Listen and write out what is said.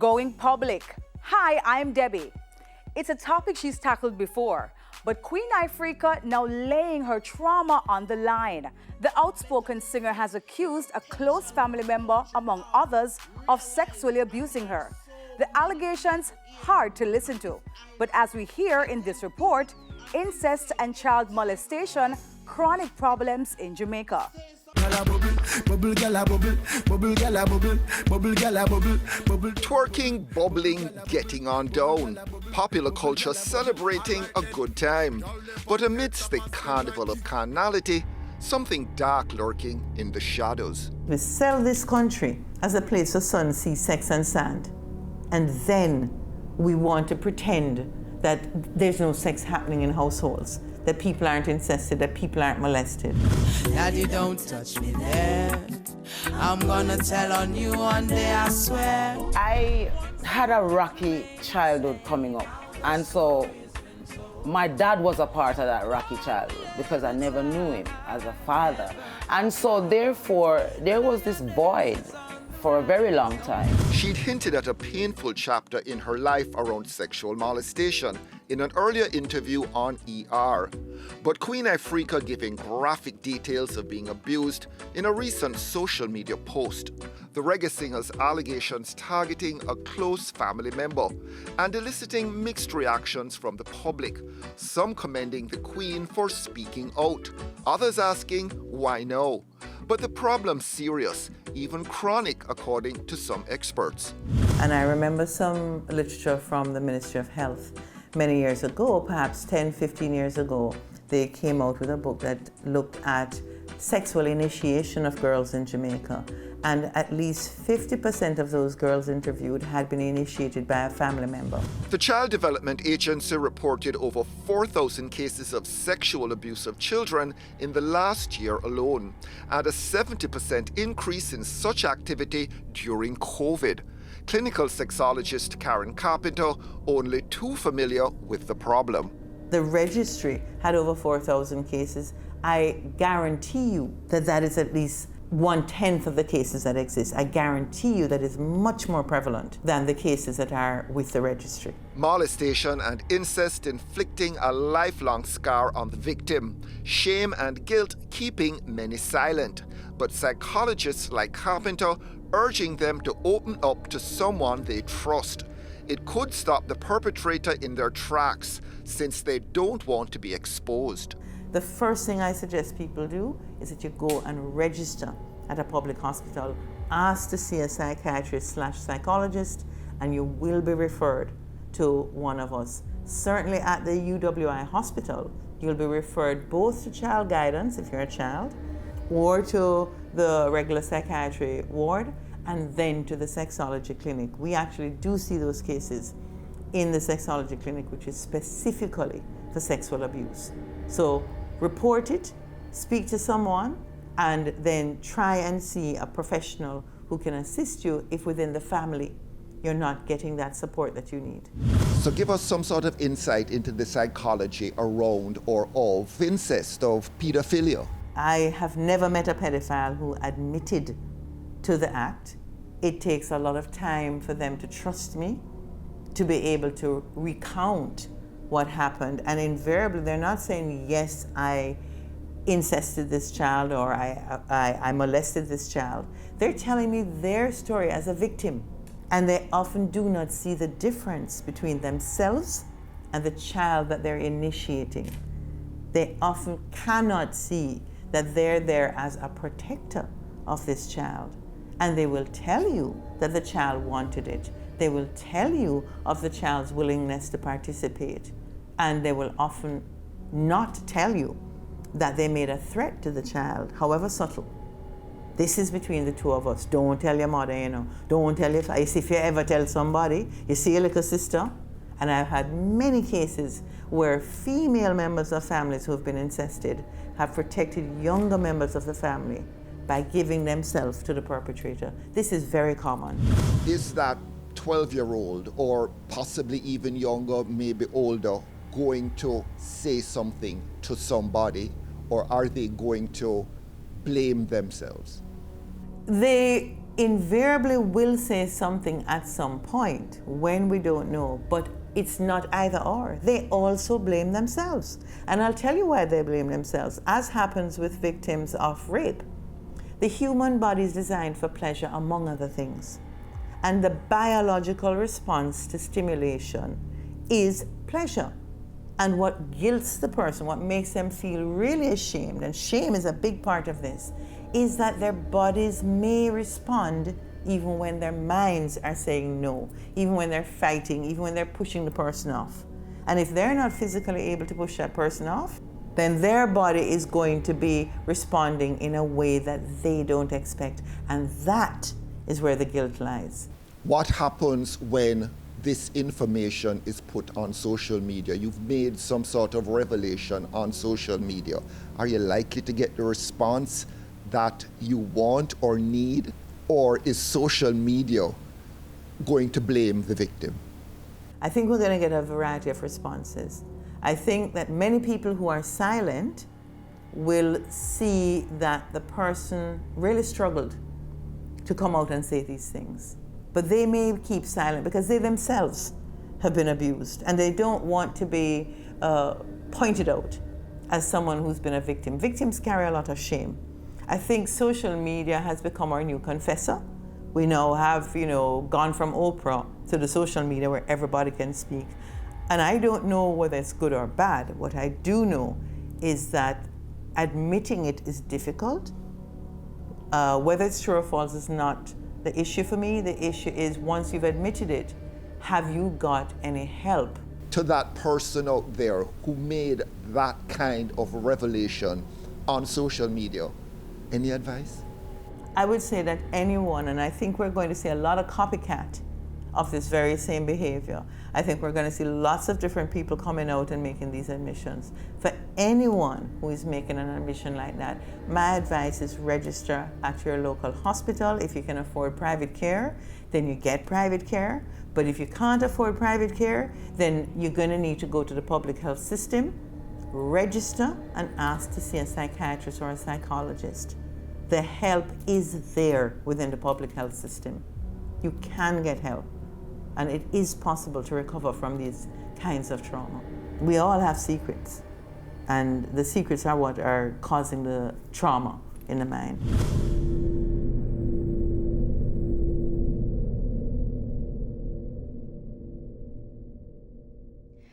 Going public. Hi, I'm Debbie. It's a topic she's tackled before, but Queen Ifrica now laying her trauma on the line. The outspoken singer has accused a close family member, among others, of sexually abusing her. The allegations hard to listen to, but as we hear in this report, incest and child molestation, chronic problems in Jamaica. Twerking, bubbling, getting on down. Popular culture celebrating a good time. But amidst the carnival of carnality, something dark lurking in the shadows. We sell this country as a place for sun, sea, sex, and sand. And then we want to pretend that there's no sex happening in households, that people aren't incested, that people aren't molested. Daddy, don't touch me there. I'm gonna tell on you one day, I swear. I had a rocky childhood coming up, and so my dad was a part of that rocky childhood because I never knew him as a father. And so therefore, there was this void for a very long time. She'd hinted at a painful chapter in her life around sexual molestation in an earlier interview on ER. But Queen Ifrica giving graphic details of being abused in a recent social media post. The reggae singer's allegations targeting a close family member and eliciting mixed reactions from the public, some commending the Queen for speaking out, others asking why no. But the problem's serious, even chronic, according to some experts. And I remember some literature from the Ministry of Health many years ago, perhaps 10, 15 years ago. They came out with a book that looked at sexual initiation of girls in Jamaica. And at least 50% of those girls interviewed had been initiated by a family member. The Child Development Agency reported over 4,000 cases of sexual abuse of children in the last year alone, and a 70% increase in such activity during COVID. Clinical sexologist Karen Carpenter, only too familiar with the problem. The registry had over 4,000 cases. I guarantee you that that is at least 1/10 of the cases that exist. I guarantee you that is much more prevalent than the cases that are with the registry. Molestation and incest inflicting a lifelong scar on the victim. Shame and guilt keeping many silent. But psychologists like Carpenter urging them to open up to someone they trust. It could stop the perpetrator in their tracks since they don't want to be exposed. The first thing I suggest people do is that you go and register at a public hospital, ask to see a psychiatrist/psychologist, and you will be referred to one of us. Certainly at the UWI hospital, you'll be referred both to child guidance if you're a child, or to the regular psychiatry ward, and then to the sexology clinic. We actually do see those cases in the sexology clinic, which is specifically for sexual abuse. So report it, speak to someone, and then try and see a professional who can assist you if within the family you're not getting that support that you need. So give us some sort of insight into the psychology around or of incest, of pedophilia. I have never met a pedophile who admitted to the act. It takes a lot of time for them to trust me, to be able to recount what happened. And invariably, they're not saying, yes, I incested this child or I molested this child. They're telling me their story as a victim. And they often do not see the difference between themselves and the child that they're initiating. They often cannot see that they're there as a protector of this child. And they will tell you that the child wanted it. They will tell you of the child's willingness to participate. And they will often not tell you that they made a threat to the child, however subtle. This is between the two of us. Don't tell your mother, you know. Don't tell your face. If you ever tell somebody, you see your little sister. And I've had many cases where female members of families who have been incested have protected younger members of the family by giving themselves to the perpetrator. This is very common. Is that 12-year-old or possibly even younger, maybe older, going to say something to somebody, or are they going to blame themselves? They invariably will say something at some point when we don't know, but it's not either or. They also blame themselves. And I'll tell you why they blame themselves. As happens with victims of rape, the human body is designed for pleasure, among other things. And the biological response to stimulation is pleasure. And what guilts the person, what makes them feel really ashamed, and shame is a big part of this, is that their bodies may respond even when their minds are saying no, even when they're fighting, even when they're pushing the person off. And if they're not physically able to push that person off, then their body is going to be responding in a way that they don't expect. And that is where the guilt lies. What happens when this information is put on social media? You've made some sort of revelation on social media. Are you likely to get the response that you want or need? Or is social media going to blame the victim? I think we're going to get a variety of responses. I think that many people who are silent will see that the person really struggled to come out and say these things. But they may keep silent because they themselves have been abused and they don't want to be pointed out as someone who's been a victim. Victims carry a lot of shame. I think social media has become our new confessor. We now have, gone from Oprah to the social media where everybody can speak. And I don't know whether it's good or bad. What I do know is that admitting it is difficult. Whether it's true or false is not the issue for me. The issue is, once you've admitted it, have you got any help? To that person out there who made that kind of revelation on social media, any advice? I would say that anyone, and I think we're going to see a lot of copycat of this very same behavior. I think we're going to see lots of different people coming out and making these admissions. For anyone who is making an admission like that, my advice is register at your local hospital. If you can afford private care, then you get private care. But if you can't afford private care, then you're going to need to go to the public health system, register, and ask to see a psychiatrist or a psychologist. The help is there within the public health system. You can get help, and it is possible to recover from these kinds of trauma. We all have secrets, and the secrets are what are causing the trauma in the mind.